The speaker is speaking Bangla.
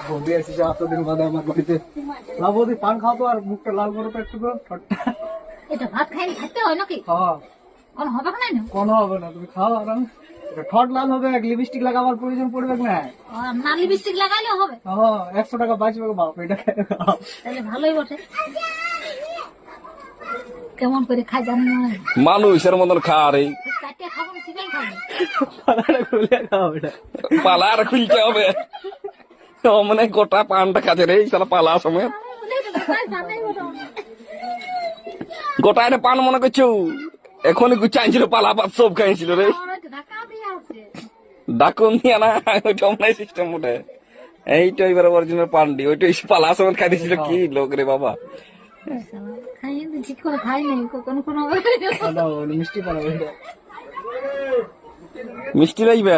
বৌদি এসেছে এতদিন বাদে আমার বাড়িতে। না বৌদি পান খাও তো, আর মুখটা লাল করো তো একটু করে, ঠোঁটটা। এটা ভাত খাইলে খেতে হয় নাকি? হ্যাঁ, কোন হবে না? কোনো হবে না, তুমি খাও আরাম। ঠোঁট লাল হবে, লিপস্টিক লাগাবার প্রয়োজন পড়বে না। না লিপস্টিক লাগাইলেও হবে? হ্যাঁ, 100 টাকা বাঁচবে গো বাপ, এটা খেয়ে খাও। তাহলে ভালোই বটে। কেমন করে খাই জানি না, মানুষের মতন খা রে, চারটে খাবো না, চিকেন খাবো। পালাটা খুলে খাও এটা। পালা আর খুলতে হবে। মানে গোটা পানটা খাতে রে সালা পালা সমেত। গোটা এটা পান মনে করছো এখনই চাইছিল, পালা পাত সব খাইছিল রে। ডাকুন দিয়া না, ওইটা অনলাইন সিস্টেম ওঠে। এইটা এবার অরিজিনাল পান্ডি, ওইটা পালা সমেত খাই দিছিল। কি লোক রে বাবা। খাই নাই কোনো কোনো মিষ্টি পালাবে। মিষ্টি রাইবে।